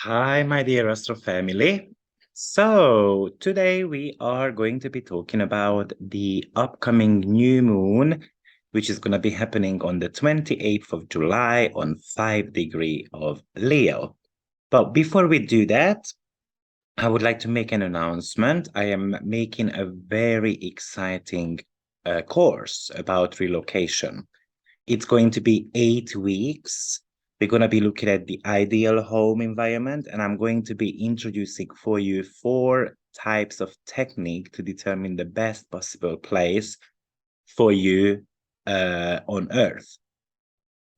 Hi, my dear Astro family. So, today we are going to be talking about the upcoming new moon, which is going to be happening on the 28th of July on 5 degree of Leo. But before we do that, I would like to make an announcement. I am making a very exciting course about relocation. It's going to be 8 weeks. We're going to be looking at the ideal home environment, and I'm going to be introducing for you 4 types of technique to determine the best possible place for you on Earth.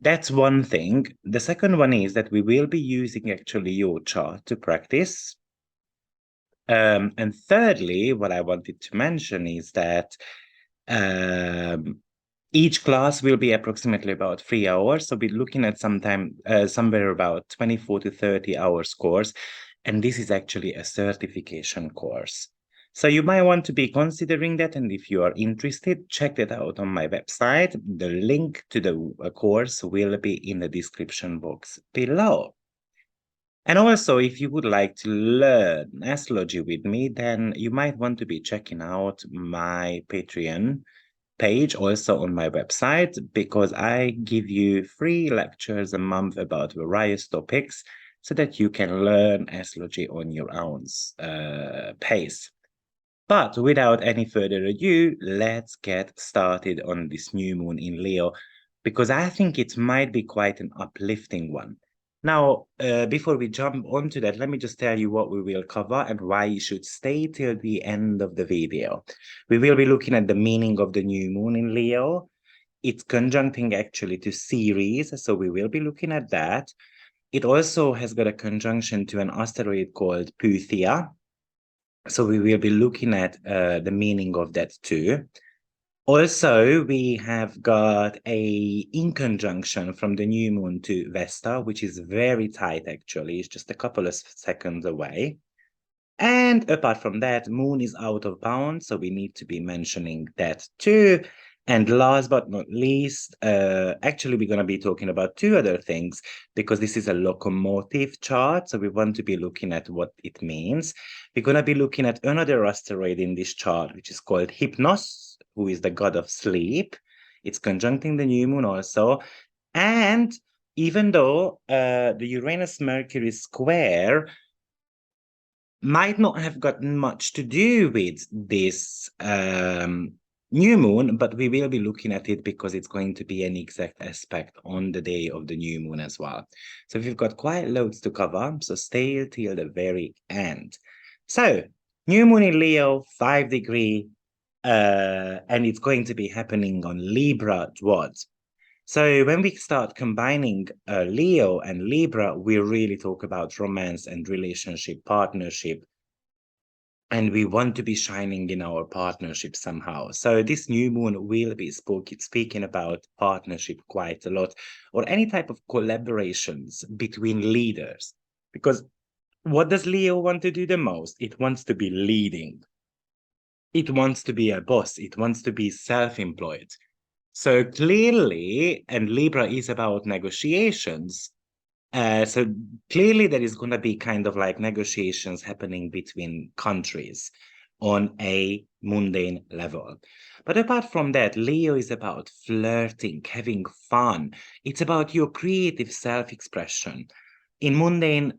That's one thing. The second one is that we will be using actually your chart to practice. And thirdly, what I wanted to mention is that each class will be approximately about 3 hours. So we're looking at somewhere about 24 to 30 hours course. And this is actually a certification course. So you might want to be considering that. And if you are interested, check that out on my website. The link to the course will be in the description box below. And also, if you would like to learn astrology with me, then you might want to be checking out my Patreon page also on my website, because I give you free lectures a month about various topics so that you can learn astrology on your own pace. But without any further ado, let's get started on this new moon in Leo, because I think it might be quite an uplifting one. Now, before we jump onto that, let me just tell you what we will cover and why you should stay till the end of the video. We will be looking at the meaning of the new moon in Leo. It's conjuncting actually to Ceres, so we will be looking at that. It also has got a conjunction to an asteroid called Puthia, so we will be looking at the meaning of that too. Also, we have got a in conjunction from the new moon to Vesta, which is very tight actually. It's just a couple of seconds away. And apart from that, moon is out of bounds, so we need to be mentioning that too. And last but not least, actually, we're going to be talking about 2 other things, because this is a locomotive chart. So we want to be looking at what it means. We're going to be looking at another asteroid in this chart, which is called Hypnos, who is the god of sleep. It's conjuncting the new moon also. And even though the Uranus-Mercury square might not have gotten much to do with this new moon, but we will be looking at it because it's going to be an exact aspect on the day of the new moon as well. So we've got quite loads to cover, so stay till the very end. So, new moon in Leo, 5 degree, and it's going to be happening on Libra dwarfs. So when we start combining Leo and Libra, we really talk about romance and relationship, partnership, and we want to be shining in our partnership somehow. So this new moon will be speaking about partnership quite a lot, or any type of collaborations between leaders. Because what does Leo want to do the most? It wants to be leading. It wants to be a boss. It wants to be self-employed. So clearly, and Libra is about negotiations. So clearly there is going to be kind of like negotiations happening between countries on a mundane level. But apart from that, Leo is about flirting, having fun. It's about your creative self-expression. In mundane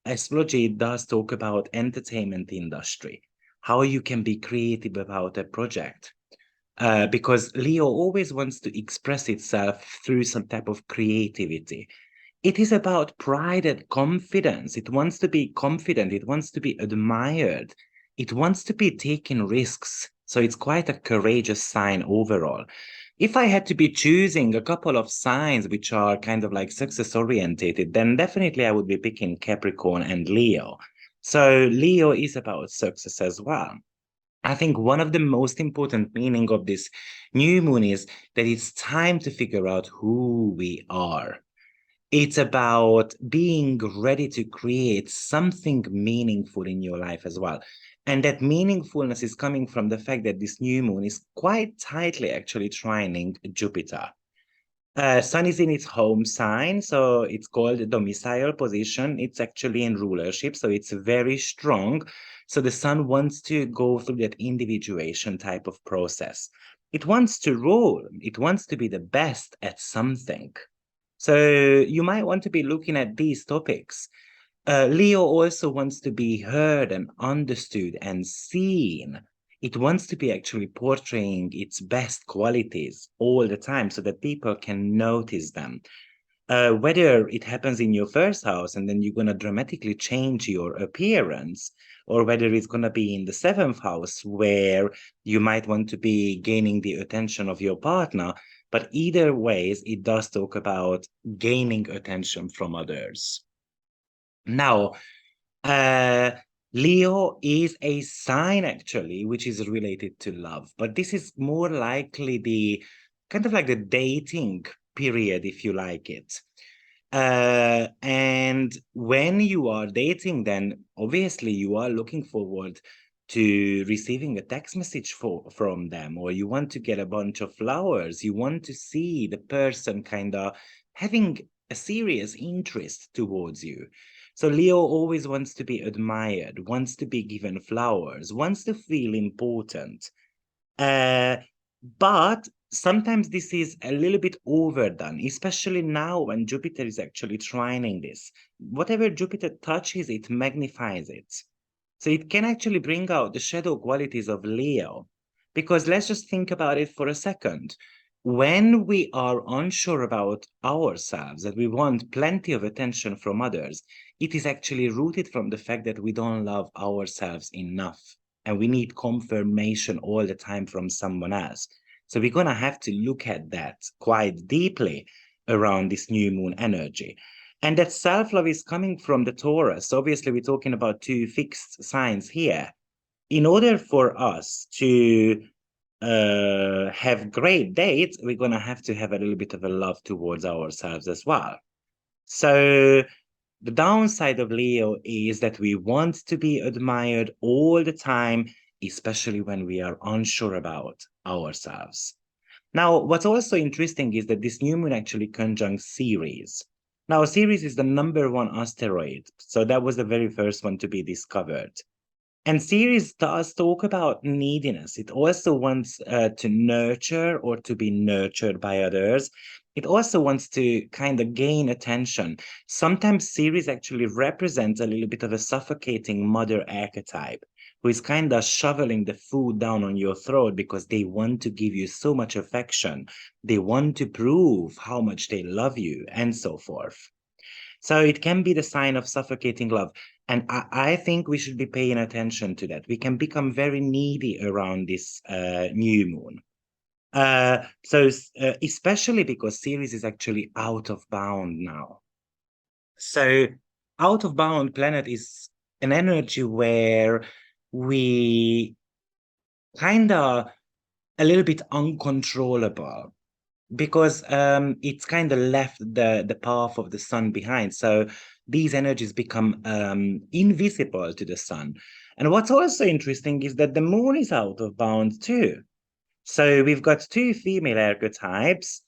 astrology, it does talk about entertainment industry, how you can be creative about a project. Because Leo always wants to express itself through some type of creativity. It is about pride and confidence. It wants to be confident. It wants to be admired. It wants to be taking risks. So it's quite a courageous sign overall. If I had to be choosing a couple of signs which are kind of like success orientated, then definitely I would be picking Capricorn and Leo. So Leo is about success as well. I think one of the most important meaning of this new moon is that it's time to figure out who we are. It's about being ready to create something meaningful in your life as well. And that meaningfulness is coming from the fact that this new moon is quite tightly actually trining Jupiter. Sun is in its home sign, so it's called domicile position. It's actually in rulership, so it's very strong. So the sun wants to go through that individuation type of process. It wants to rule. It wants to be the best at something. So you might want to be looking at these topics. Leo also wants to be heard and understood and seen. It wants to be actually portraying its best qualities all the time so that people can notice them. Whether it happens in your first house and then you're going to dramatically change your appearance, or whether it's going to be in the seventh house where you might want to be gaining the attention of your partner. But either ways, it does talk about gaining attention from others. Now, uh, Leo is a sign actually, which is related to love, but this is more likely the kind of like the dating period, if you like it. And when you are dating, then obviously you are looking forward to receiving a text message from them, or you want to get a bunch of flowers. You want to see the person kind of having a serious interest towards you. So Leo always wants to be admired, wants to be given flowers, wants to feel important. Uh, but sometimes this is a little bit overdone, especially now when Jupiter is actually trining this. Whatever Jupiter touches, it magnifies it. So it can actually bring out the shadow qualities of Leo. Because let's just think about it for a second. When we are unsure about ourselves, that we want plenty of attention from others, it is actually rooted from the fact that we don't love ourselves enough. And we need confirmation all the time from someone else. So we're going to have to look at that quite deeply around this new moon energy. And that self-love is coming from the Taurus. Obviously, we're talking about two fixed signs here. In order for us to have great dates, we're going to have a little bit of a love towards ourselves as well. So the downside of Leo is that we want to be admired all the time, especially when we are unsure about ourselves. Now, what's also interesting is that this new moon actually conjuncts Ceres. Now, Ceres is the #1 asteroid, so that was the very first one to be discovered. And Ceres does talk about neediness. It also wants to nurture or to be nurtured by others. It also wants to kind of gain attention. Sometimes Ceres actually represents a little bit of a suffocating mother archetype who is kind of shoveling the food down on your throat because they want to give you so much affection. They want to prove how much they love you and so forth. So it can be the sign of suffocating love. And I think we should be paying attention to that. We can become very needy around this new moon. Especially because Ceres is actually out of bound now. So out of bound planet is an energy where we kind of a little bit uncontrollable because it's kind of left the path of the sun behind. So these energies become invisible to the sun. And what's also interesting is that the moon is out of bound too. So we've got two female archetypes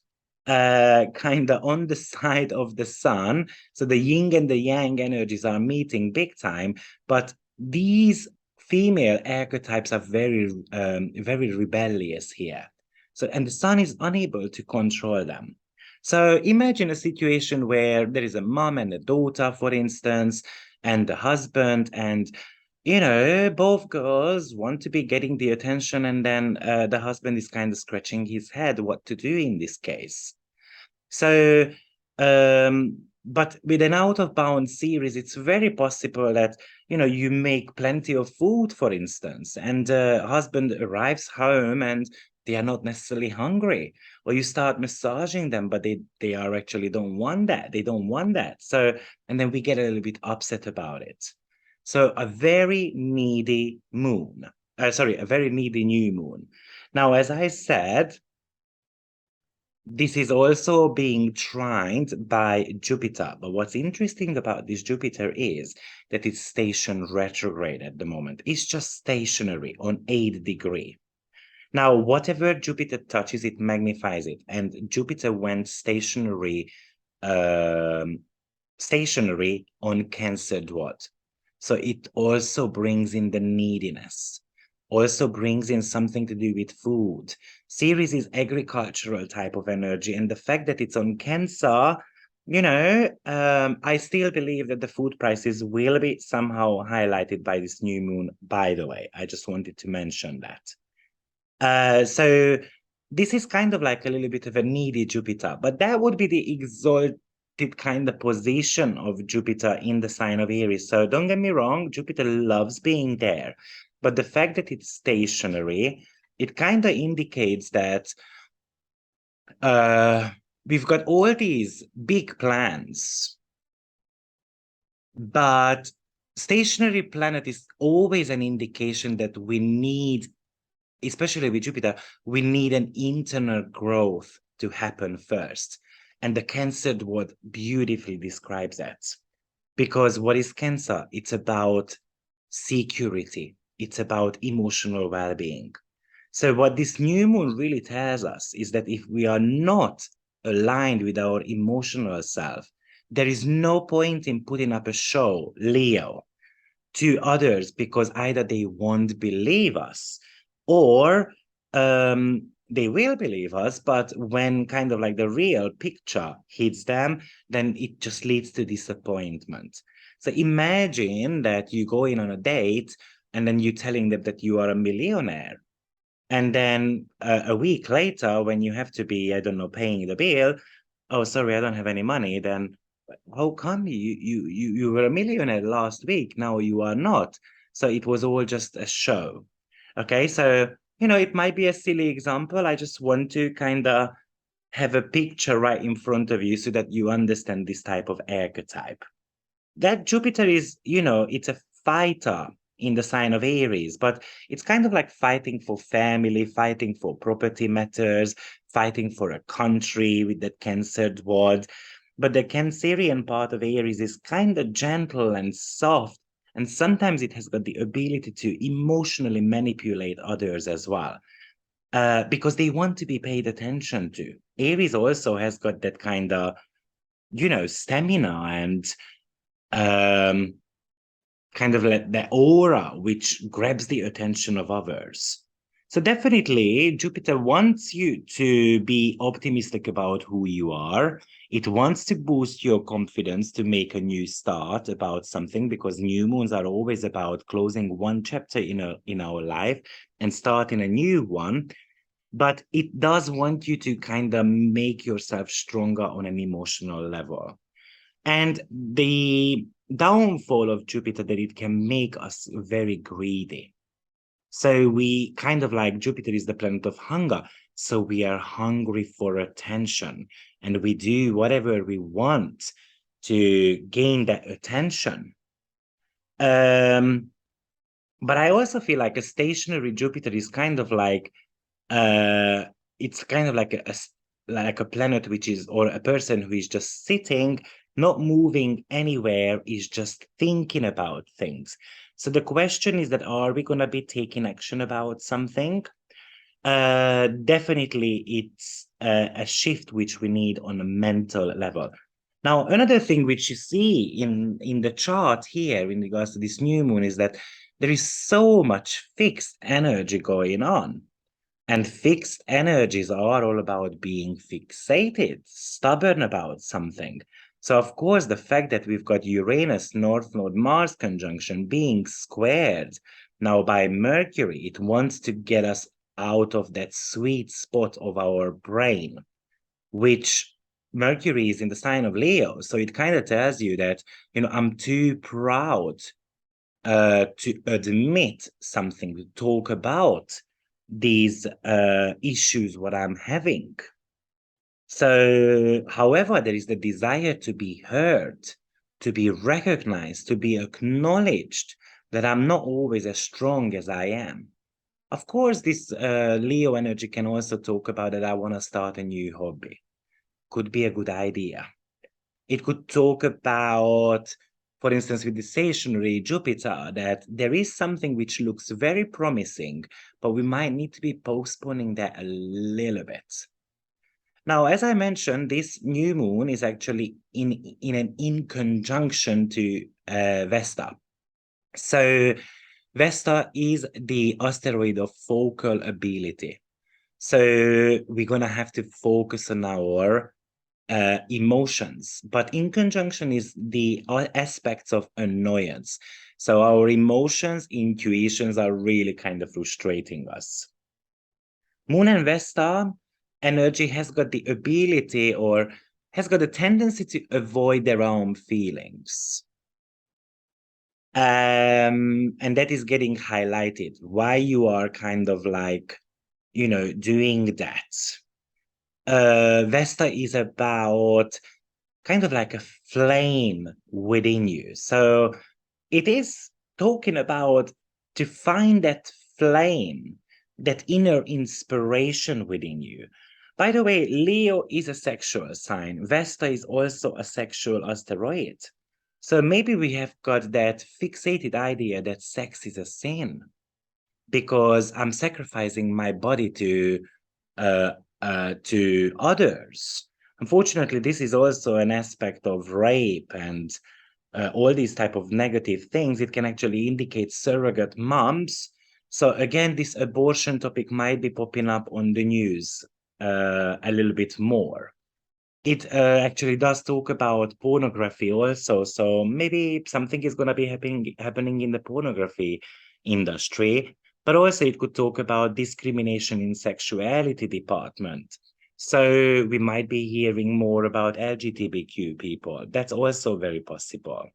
kind of on the side of the sun. So the yin and the yang energies are meeting big time, but these female archetypes are very rebellious here. So, and the sun is unable to control them. So imagine a situation where there is a mom and a daughter, for instance, and the husband, and both girls want to be getting the attention, and then the husband is kind of scratching his head what to do in this case. So, but with an out of bound Ceres, it's very possible that, you make plenty of food, for instance, and husband arrives home and they are not necessarily hungry, or you start massaging them, but they are actually don't want that. They don't want that. So, and then we get a little bit upset about it. So a very needy moon, a very needy new moon. Now, as I said, this is also being trined by Jupiter. But what's interesting about this Jupiter is that it's stationed retrograde at the moment. It's just stationary on 8 degree. Now, whatever Jupiter touches, it magnifies it. And Jupiter went um, stationary on Cancer dwad. So it also brings in the neediness, also brings in something to do with food. Ceres is agricultural type of energy, and the fact that it's on Cancer, I still believe that the food prices will be somehow highlighted by this new moon, by the way. I just wanted to mention that. So this is kind of like a little bit of a needy Jupiter, but that would be the exalted kind of position of Jupiter in the sign of Aries. So don't get me wrong, Jupiter loves being there, but the fact that it's stationary, it kind of indicates that we've got all these big plans, but stationary planet is always an indication that we need, especially with Jupiter, we need an internal growth to happen first. And the Cancer dwad beautifully describes that. Because what is Cancer? It's about security. It's about emotional well-being. So what this new moon really tells us is that if we are not aligned with our emotional self, there is no point in putting up a show, Leo, to others, because either they won't believe us or they will believe us, but when kind of like the real picture hits them, then it just leads to disappointment. So imagine that you go in on a date and then you're telling them that you are a millionaire. And then a week later, when you have to be, I don't know, paying the bill, oh, sorry, I don't have any money, then how come you were a millionaire last week, now you are not? So it was all just a show. Okay, so it might be a silly example. I just want to kind of have a picture right in front of you so that you understand this type of archetype. That Jupiter is, it's a fighter in the sign of Aries, but it's kind of like fighting for family, fighting for property matters, fighting for a country with that Cancer dwad. But the Cancerian part of Aries is kind of gentle and soft, and sometimes it has got the ability to emotionally manipulate others as well, because they want to be paid attention to. Aries also has got that kind of, stamina and um, kind of like the aura which grabs the attention of others. So definitely Jupiter wants you to be optimistic about who you are. It wants to boost your confidence to make a new start about something, because new moons are always about closing one chapter in our life and starting a new one. But it does want you to kind of make yourself stronger on an emotional level. And the downfall of Jupiter, that it can make us very greedy. So we kind of like, Jupiter is the planet of hunger. So we are hungry for attention, and we do whatever we want to gain that attention. But I also feel like a stationary Jupiter is kind of like, it's kind of like a planet which is, or a person who is just sitting, not moving anywhere, is just thinking about things. So the question is that, are we going to be taking action about something? Definitely it's a shift which we need on a mental level. Now, another thing which you see in the chart here in regards to this new moon is that there is so much fixed energy going on. And fixed energies are all about being fixated, stubborn about something. So, of course, the fact that we've got Uranus, North Node, Mars conjunction being squared now by Mercury, it wants to get us out of that sweet spot of our brain, which Mercury is in the sign of Leo. So it kind of tells you that, I'm too proud to admit something, to talk about these issues, what I'm having. So, however, there is the desire to be heard, to be recognized, to be acknowledged that I'm not always as strong as I am. Of course, this Leo energy can also talk about that I want to start a new hobby. Could be a good idea. It could talk about for instance, with the stationary Jupiter, that there is something which looks very promising, but we might need to be postponing that a little bit. Now, as I mentioned, this new moon is actually in conjunction to Vesta. So Vesta is the asteroid of focal ability. So we're going to have to focus on our emotions, but in conjunction is the aspects of annoyance. So our emotions, intuitions are really kind of frustrating us. Moon and Vesta energy has got the ability or has got a tendency to avoid their own feelings. And that is getting highlighted, why you are kind of like, doing that. Vesta is about kind of like a flame within you. So it is talking about to find that flame, that inner inspiration within you. By the way, Leo is a sexual sign. Vesta is also a sexual asteroid. So maybe we have got that fixated idea that sex is a sin because I'm sacrificing my body to others. Unfortunately, this is also an aspect of rape and all these type of negative things. It can actually indicate surrogate moms. So again, this abortion topic might be popping up on the news a little bit more. It actually does talk about pornography also. So maybe something is going to be happening in the pornography industry. But also it could talk about discrimination in sexuality department. So we might be hearing more about LGBTQ people. That's also very possible.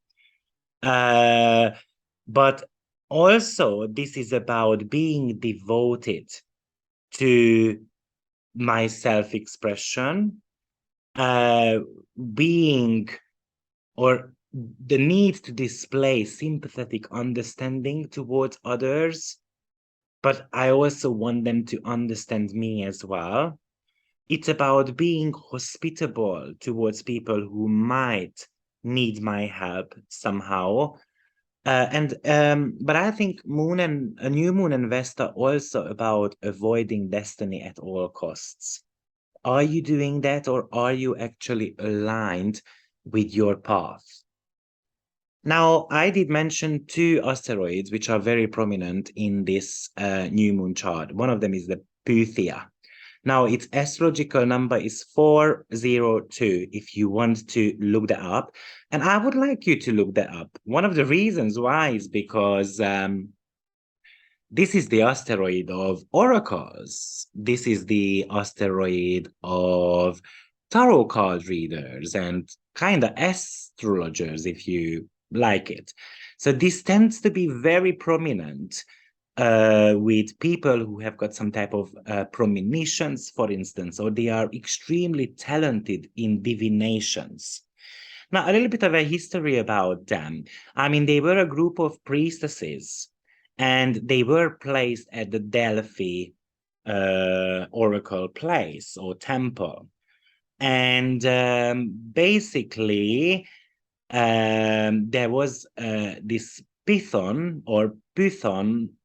But also this is about being devoted to my self-expression, being or the need to display sympathetic understanding towards others, but I also want them to understand me as well. It's about being hospitable towards people who might need my help somehow. But I think a new moon and Vesta also about avoiding destiny at all costs. Are you doing that, or are you actually aligned with your path? Now, I did mention two asteroids which are very prominent in this new moon chart. One of them is the Pythia. Now, its astrological number is 402 if you want to look that up. And I would like you to look that up. One of the reasons why is because this is the asteroid of oracles. This is the asteroid of tarot card readers and kind of astrologers, if you like it. So this tends to be very prominent with people who have got some type of premonitions, for instance, or they are extremely talented in divinations. Now, a little bit of a history about them. I mean, they were a group of priestesses, and they were placed at the Delphi oracle place or temple. And basically, there was this Python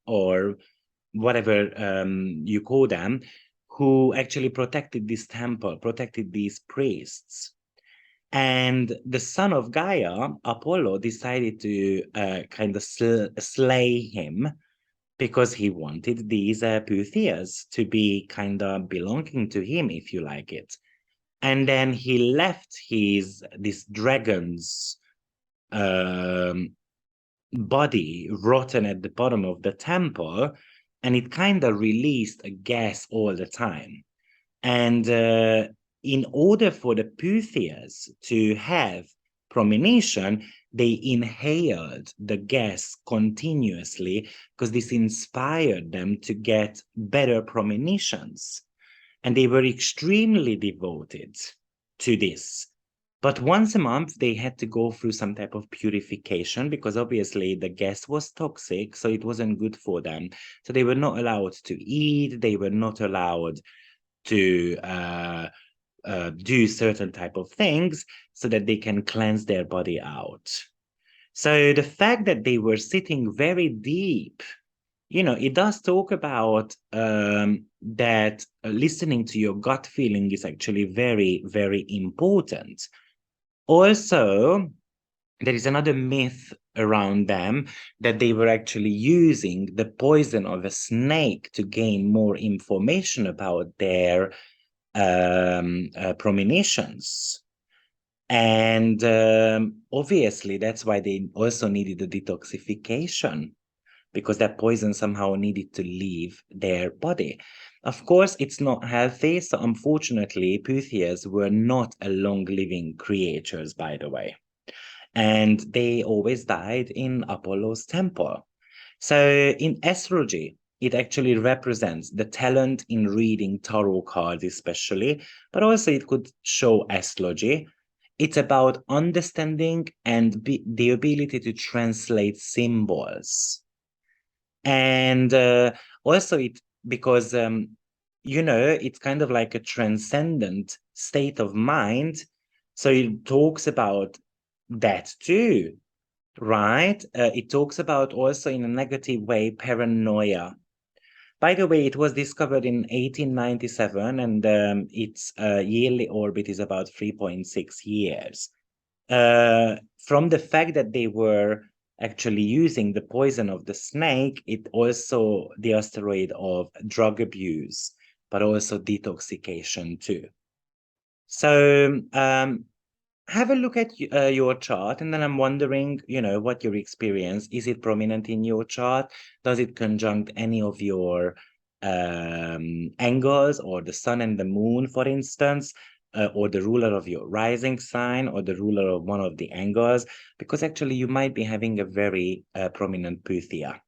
or whatever you call them, who actually protected this temple, protected these priests. And the son of Gaia, Apollo, decided to kind of slay him because he wanted these Puthias to be kind of belonging to him, if you like it. And then he left this dragon's body rotten at the bottom of the temple, and it kind of released a gas all the time. And in order for the Puthias to have premonition, they inhaled the gas continuously because this inspired them to get better premonitions. And they were extremely devoted to this. But once a month, they had to go through some type of purification because obviously the gas was toxic, so it wasn't good for them. So they were not allowed to eat. They were not allowed to do certain type of things so that they can cleanse their body out. So the fact that they were sitting very deep, it does talk about that listening to your gut feeling is actually very, very important. Also, there is another myth around them that they were actually using the poison of a snake to gain more information about their premonitions. And obviously, that's why they also needed the detoxification, because that poison somehow needed to leave their body. Of course, it's not healthy. So unfortunately, puthias were not a long-living creatures, by the way. And they always died in Apollo's temple. So in astrology, it actually represents the talent in reading tarot cards, especially, but also it could show astrology. It's about understanding and the ability to translate symbols. And also because it's kind of like a transcendent state of mind. So it talks about that too, right? It talks about also in a negative way paranoia. By the way, it was discovered in 1897, and its yearly orbit is about 3.6 years. From the fact that they were actually using the poison of the snake, it also the asteroid of drug abuse, but also detoxification too. So have a look at your chart, and then I'm wondering, what your experience is. It prominent in your chart? Does it conjunct any of your angles, or the sun and the moon, for instance, or the ruler of your rising sign, or the ruler of one of the angles? Because actually you might be having a very prominent puthia.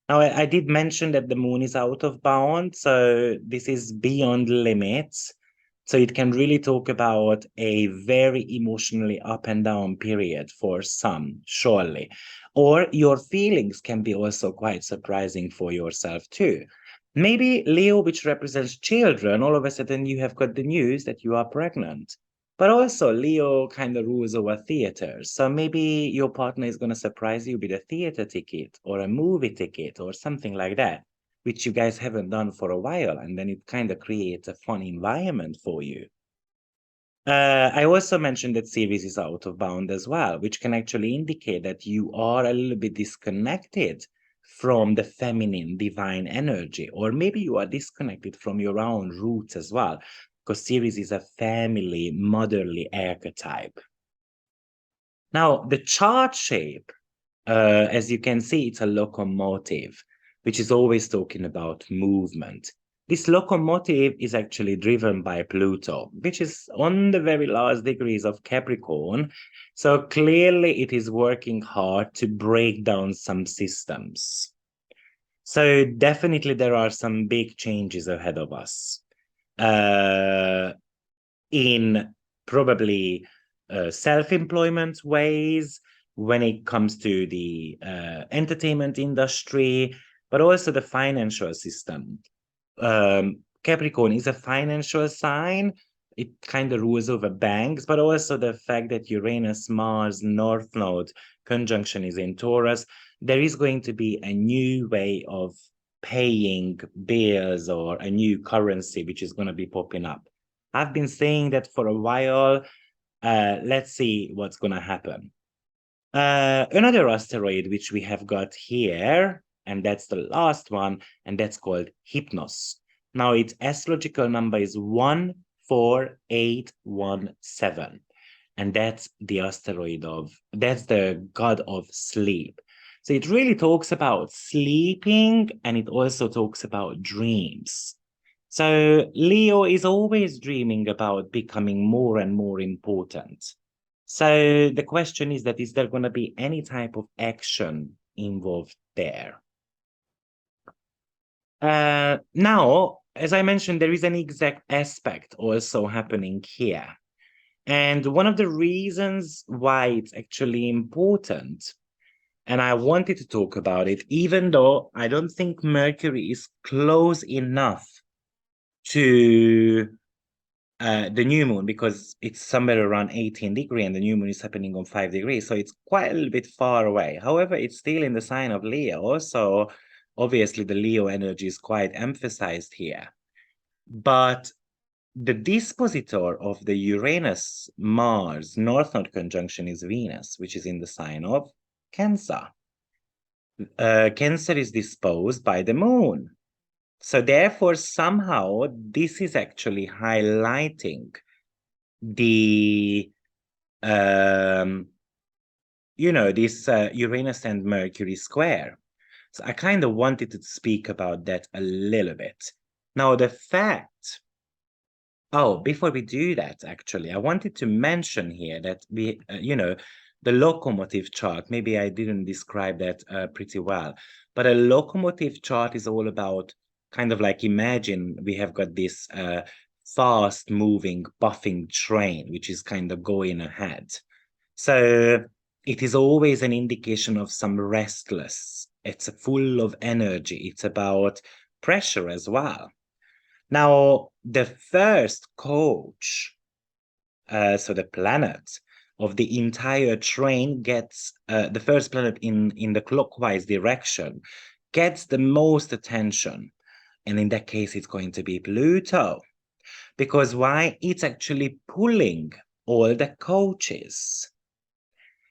Now, I did mention that the moon is out of bound, so this is beyond limits. So it can really talk about a very emotionally up and down period for some, surely. Or your feelings can be also quite surprising for yourself too. Maybe Leo, which represents children, all of a sudden you have got the news that you are pregnant. But also, Leo kind of rules over theaters. So maybe your partner is going to surprise you with a theater ticket or a movie ticket or something like that, which you guys haven't done for a while. And then it kind of creates a fun environment for you. I also mentioned that Ceres is out of bound as well, which can actually indicate that you are a little bit disconnected from the feminine divine energy, or maybe you are disconnected from your own roots as well, because Ceres is a family, motherly archetype. Now, the chart shape, as you can see, it's a locomotive, which is always talking about movement. This locomotive is actually driven by Pluto, which is on the very last degrees of Capricorn. So clearly it is working hard to break down some systems. So definitely there are some big changes ahead of us. In probably self-employment ways, when it comes to the entertainment industry, but also the financial system. Capricorn is a financial sign. It kind of rules over banks, but also the fact that Uranus-Mars North Node conjunction is in Taurus, there is going to be a new way of paying bills or a new currency which is going to be popping up. I've been saying that for a while. Let's see what's going to happen. Another asteroid which we have got here, and that's the last one, and that's called Hypnos. Now its astrological number is 14817, and that's the that's the god of sleep. So it really talks about sleeping, and it also talks about dreams. So Leo is always dreaming about becoming more and more important. So the question is that, is there going to be any type of action involved there? Now, as I mentioned, there is an exact aspect also happening here. And one of the reasons why it's actually important, and I wanted to talk about it, even though I don't think Mercury is close enough to the new moon, because it's somewhere around 18 degrees and the new moon is happening on 5 degrees. So it's quite a little bit far away. However, it's still in the sign of Leo. So obviously the Leo energy is quite emphasized here. But the dispositor of the Uranus-Mars North-Node conjunction is Venus, which is in the sign of Cancer. Cancer is disposed by the moon. So therefore, somehow, this is actually highlighting the, this Uranus and Mercury square. So I kind of wanted to speak about that a little bit. Now, before we do that, actually, I wanted to mention here that the locomotive chart, maybe I didn't describe that pretty well, but a locomotive chart is all about kind of like, imagine we have got this fast moving buffing train, which is kind of going ahead. So it is always an indication of some restless. It's full of energy. It's about pressure as well. Now, the first coach, so the planet of the entire train gets, the first planet in the clockwise direction gets the most attention. And in that case, it's going to be Pluto. Because why? It's actually pulling all the coaches.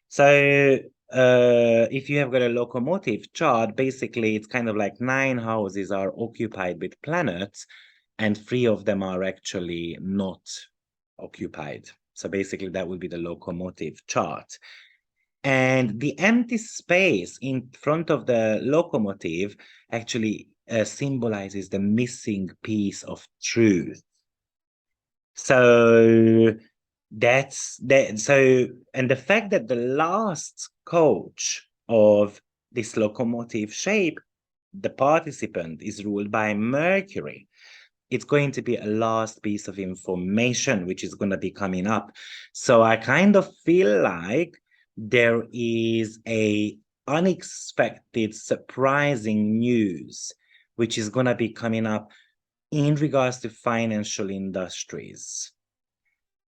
So if you have got a locomotive chart, basically it's kind of like 9 houses are occupied with planets and 3 of them are actually not occupied. So basically that would be the locomotive chart. And the empty space in front of the locomotive actually symbolizes the missing piece of truth. So that's that. So, and the fact that the last coach of this locomotive shape, the participant, is ruled by Mercury, it's going to be a last piece of information which is going to be coming up. So I kind of feel like there is a unexpected, surprising news which is going to be coming up in regards to financial industries.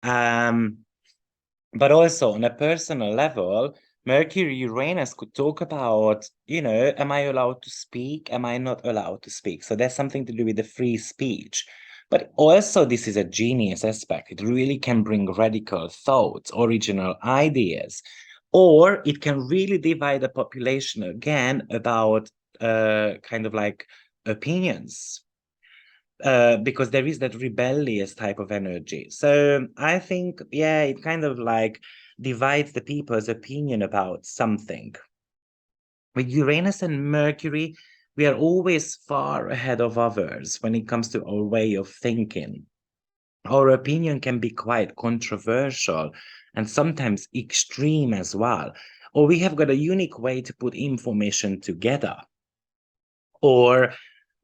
But also on a personal level, Mercury Uranus could talk about, am I allowed to speak? Am I not allowed to speak? So there's something to do with the free speech. But also this is a genius aspect. It really can bring radical thoughts, original ideas, or it can really divide the population again about kind of like opinions. Because there is that rebellious type of energy. So I think, yeah, it kind of like divides the people's opinion about something. With Uranus and Mercury, we are always far ahead of others when it comes to our way of thinking. Our opinion can be quite controversial and sometimes extreme as well. Or we have got a unique way to put information together. Or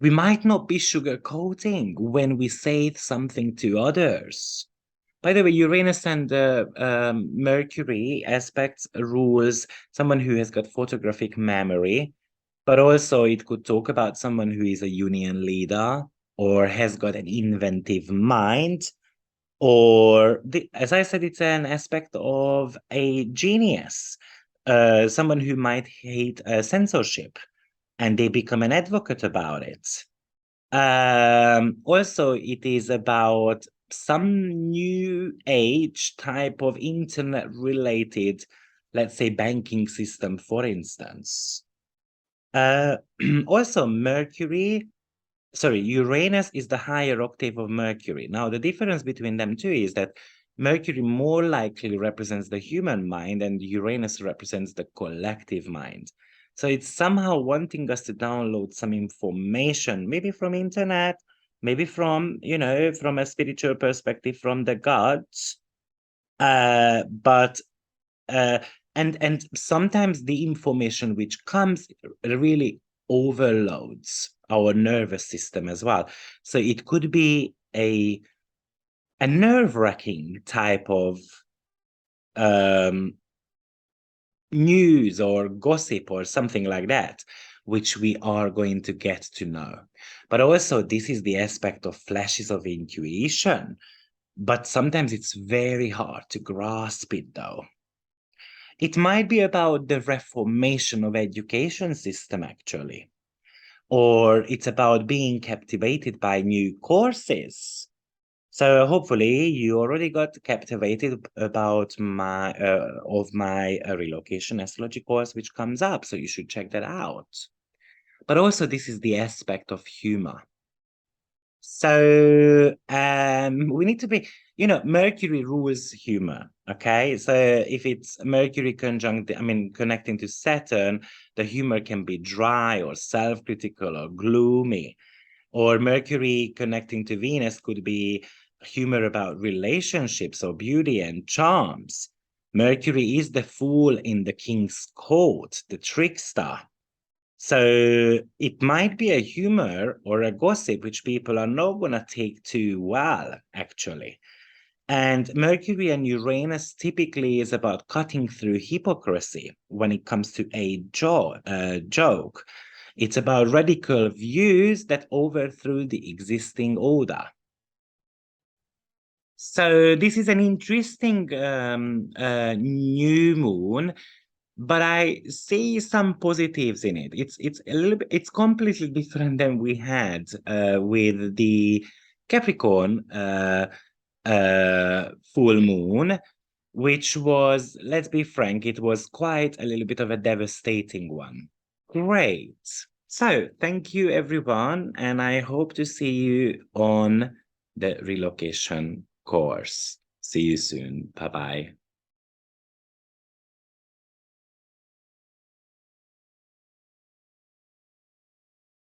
we might not be sugarcoating when we say something to others. By the way, Uranus and Mercury aspects rules someone who has got photographic memory, but also it could talk about someone who is a union leader or has got an inventive mind, or as I said, it's an aspect of a genius, someone who might hate censorship and they become an advocate about it. Also, it is about some new age type of internet related, let's say, banking system, for instance. Also, Uranus is the higher octave of Mercury. Now, the difference between them two is that Mercury more likely represents the human mind and Uranus represents the collective mind. So it's somehow wanting us to download some information, maybe from internet, maybe from, from a spiritual perspective, from the gods. And sometimes the information which comes really overloads our nervous system as well. So it could be a nerve-wracking type of news or gossip or something like that, which we are going to get to know. But also, this is the aspect of flashes of intuition. But sometimes it's very hard to grasp it, though. It might be about the reformation of education system, actually. Or it's about being captivated by new courses. So hopefully you already got captivated about my relocation astrology course, which comes up. So you should check that out. But also this is the aspect of humor. So we need to be, Mercury rules humor. Okay. So if it's Mercury connecting to Saturn, the humor can be dry or self-critical or gloomy. Or Mercury connecting to Venus could be humor about relationships or beauty and charms. Mercury is the fool in the king's court, the trickster. So it might be a humor or a gossip which people are not going to take too well, actually. And Mercury and Uranus typically is about cutting through hypocrisy when it comes to a joke. It's about radical views that overthrew the existing order. So this is an interesting new moon, but I see some positives in it. It's a little bit, it's completely different than we had with the Capricorn full moon, which was, let's be frank, it was quite a little bit of a devastating one. Great. So thank you, everyone, and I hope to see you on the relocation course. See you soon. Bye-bye.